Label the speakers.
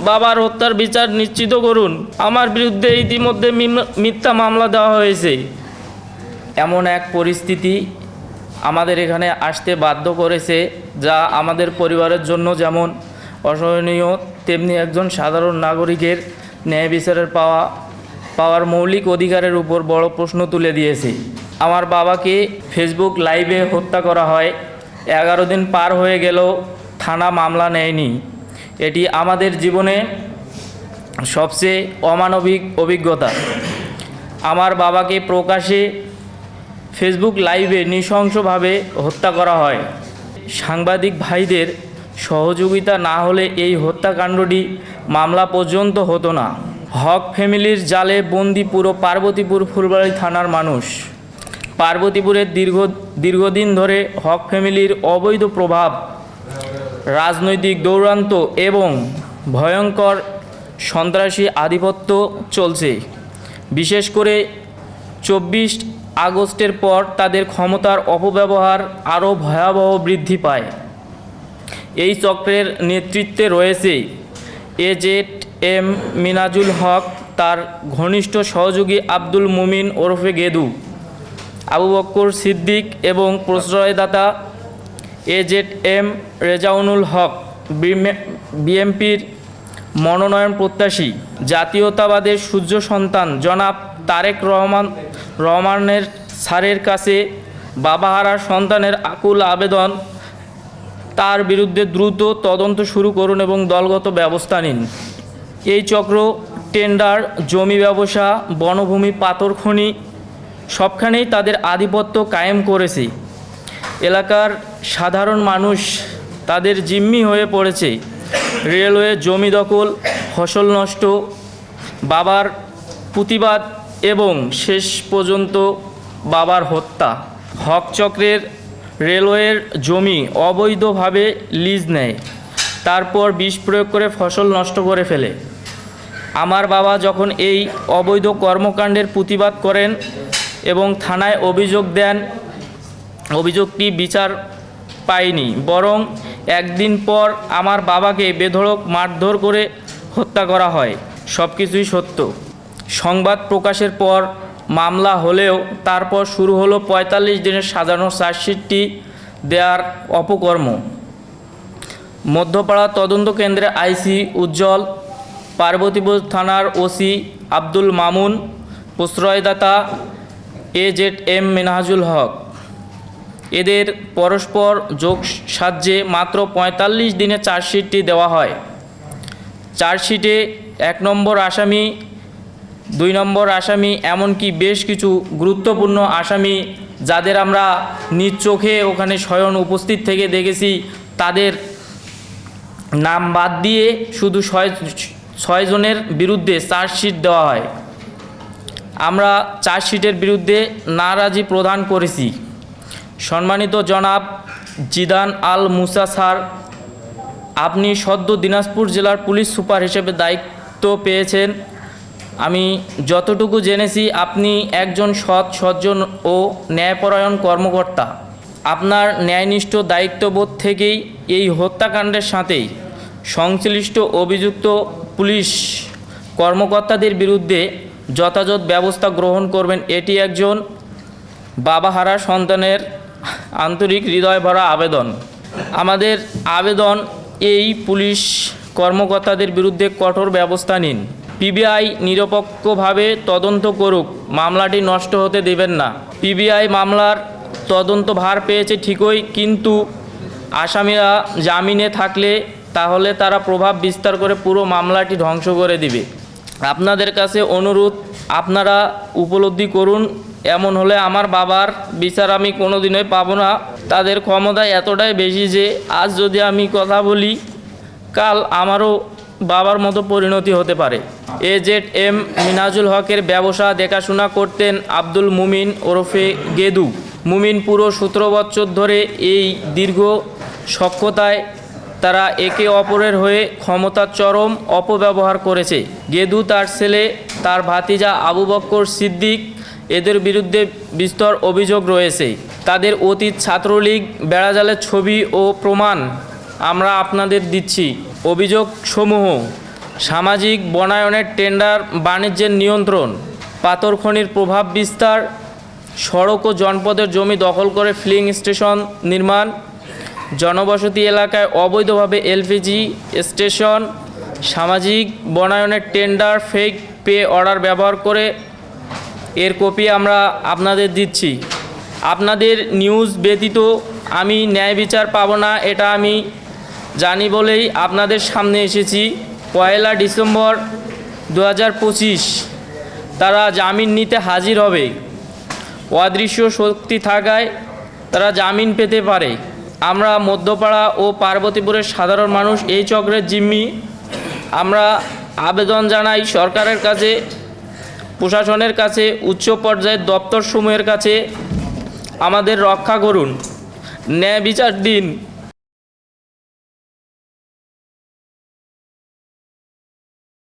Speaker 1: বাবার হত্যার বিচার নিশ্চিত করুন। আমার বিরুদ্ধে ইতিমধ্যে মিথ্যা মামলা দেওয়া হয়েছে। এমন এক পরিস্থিতি আমাদের এখানে আসতে বাধ্য করেছে, যা আমাদের পরিবারের জন্য যেমন অসহনীয়, তেমনি একজন সাধারণ নাগরিকের ন্যায় বিচারের পাওয়ার মৌলিক অধিকারের উপর বড় প্রশ্ন তুলে দিয়েছে। আমার বাবাকে ফেসবুক লাইভে হত্যা করা হয়। 11 দিন পার হয়ে গেলেও থানা মামলা নেয়নি। এটি আমাদের জীবনে সবচেয়ে অমানবিক অভিজ্ঞতা। আমার বাবাকে প্রকাশ্যে ফেসবুক লাইভে নৃশংসভাবে হত্যা করা হয়। সাংবাদিক ভাইদের সহযোগিতা না হলে এই হত্যাকাণ্ডটি মামলা পর্যন্ত হতো না। হক ফ্যামিলির জালে বন্দি পুরো পার্বতীপুর ফুলবাড়ী থানার মানুষ। পার্বতীপুরের দীর্ঘদিন ধরে হক ফ্যামিলির অবৈধ প্রভাব, রাজনৈতিক দৌরাত্ম্য এবং ভয়ঙ্কর সন্ত্রাসী আধিপত্য চলছে। বিশেষ করে 24 আগস্টের পর তাদের ক্ষমতার অপব্যবহার আরও ভয়াবহ বৃদ্ধি পায়। এই চক্রের নেতৃত্বে রয়েছে AZM মিনাজুল হক, তার ঘনিষ্ঠ সহযোগী আব্দুল মুমিন ওরফে গেদু, আবু বক্কর সিদ্দিক এবং প্রশ্রয়দাতা AZM রেজাউনুল হক, বিএনপির মনোনয়ন প্রত্যাশী, জাতীয়তাবাদের সূর্য সন্তান জনাব তারেক রহমানের স্যারের কাছে বাবাহারা সন্তানের আকুল আবেদন, তার বিরুদ্ধে দ্রুত তদন্ত শুরু করুন এবং দলগত ব্যবস্থা নিন। এই চক্র টেন্ডার, জমি ব্যবসা, বনভূমি, পাথর খনি সবখানেই তাদের আধিপত্য কায়েম করেছে। এলাকার সাধারণ মানুষ তাদের জিম্মি হয়ে পড়েছে। রেলওয়ে জমি দখল, ফসল নষ্ট, বাবার প্রতিবাদ এবং শেষ পর্যন্ত বাবার হত্যা। হক চক্রের রেলওয়ের জমি অবৈধভাবে লিজ নেয়, তারপর বিষ প্রয়োগ করে ফসল নষ্ট করে ফেলে। আমার বাবা যখন এই অবৈধ কর্মকাণ্ডের প্রতিবাদ করেন এবং থানায় অভিযোগ দেন, অভিযোগটি বিচার পায়নি, বরং একদিন পর আমার বাবাকে বেধড়ক মারধর করে হত্যা করা হয়। সব কিছুই সত্য। সংবাদ প্রকাশের পর মামলা হলেও তারপর শুরু হলো 45 দিনের সাজানো চার্জশিটটি দেওয়ার অপকর্ম। মধ্যপাড়া তদন্ত কেন্দ্রের আইসি উজ্জ্বল, পার্বতীপুর থানার ওসি আব্দুল মামুন, প্রশ্রয়দাতা AZM মিনহাজুল হক, এদের পরস্পর যোগ সাহায্যে মাত্র 45 দিনে চার্জশিটটি দেওয়া হয়। চার্জশিটে 1 নম্বর আসামি, 2 নম্বর আসামি, এমনকি বেশ কিছু গুরুত্বপূর্ণ আসামি যাদের আমরা নিজ চোখে ওখানে স্বয়ং উপস্থিত থেকে দেখেছি, তাদের নাম বাদ দিয়ে শুধু 6 জনের বিরুদ্ধে চার্জশিট দেওয়া হয়। আমরা চার্জশিটের বিরুদ্ধে নারাজি প্রদান করেছি। সম্মানিত জনাব জিদান আল মুসা স্যার, আপনি সদ্য দিনাজপুর জেলার পুলিশ সুপার হিসেবে দায়িত্ব পেয়েছেন। আমি যতটুকু জেনেছি আপনি একজন সৎ, সজ্জন ও ন্যায়পরায়ণ কর্মকর্তা। আপনার ন্যায়নিষ্ঠ দায়িত্ববোধ থেকেই এই হত্যাকাণ্ডের সাথেই সংশ্লিষ্ট অভিযুক্ত পুলিশ কর্মকর্তাদের বিরুদ্ধে যথাযথ ব্যবস্থা গ্রহণ করবেন, এটি একজন বাবাহারা সন্তানের আন্তরিক হৃদয় ভরা আবেদন। আমাদের আবেদন, এই পুলিশ কর্মকর্তাদের বিরুদ্ধে কঠোর ব্যবস্থা নিন। পিবিআই নিরপেক্ষভাবে তদন্ত করুক, মামলাটি নষ্ট হতে দেবেন না। পিবিআই মামলার তদন্ত ভার পেয়েছে ঠিকই, কিন্তু আসামিরা জামিনে থাকলে তাহলে তারা প্রভাব বিস্তার করে পুরো মামলাটি ধ্বংস করে দিবে। আপনাদের কাছে অনুরোধ, আপনারা উপলব্ধি করুন, এমন হলে আমার বাবার বিচার আমি কোনোদিনই পাবো না। তাদের ক্ষমতা এতটাই বেশি যে আজ যদি আমি কথা বলি, কাল আমারও বাবার মতো পরিণতি হতে পারে। AZM মিনাজুল হকের ব্যবসা দেখাশোনা করতেন আব্দুল মুমিন ওরফে গেদু। মুমিন পুরো 17 বছর ধরে এই দীর্ঘ সখ্যতায় তারা একে অপরের হয়ে ক্ষমতার চরম অপব্যবহার করেছে। গেদু, তার ছেলে, তার ভাতিজা আবু বক্কর সিদ্দিক, এদের বিরুদ্ধে বিস্তর অভিযোগ রয়েছে। তাদের অতীত ছাত্রলীগ, বেড়াজালের ছবি ও প্রমাণ আমরা আপনাদের দিচ্ছি। অভিযোগসমূহ: সামাজিক বনায়নের টেন্ডার বাণিজ্যের নিয়ন্ত্রণ, পাথর খনির প্রভাব বিস্তার, সড়ক ও জনপদের জমি দখল করে ফিলিং স্টেশন নির্মাণ, জনবসতি এলাকায় অবৈধভাবে এলপিজি স্টেশন, সামাজিক বনায়নের টেন্ডার ফেক পে অর্ডার ব্যবহার করে এর কপি আমরা আপনাদের দিচ্ছি। আপনাদের নিউজ ব্যতীত আমি ন্যায় বিচার পাবো না, এটা আমি জানি বলেই আপনাদের সামনে এসেছি। 1 ডিসেম্বর 2025 তারা জামিন নিতে হাজির হবে। অদৃশ্য শক্তি থাকায় তারা জামিন পেতে পারে। আমরা মধ্যপাড়া ও পার্বতীপুরের সাধারণ মানুষ এই চক্রের জিম্মি। আমরা আবেদন জানাই সরকারের কাছে, প্রশাসনের কাছে, উচ্চ পর্যায়ের দপ্তরসমূহের কাছে আমাদের রক্ষা করুন, ন্যায় বিচার দিন।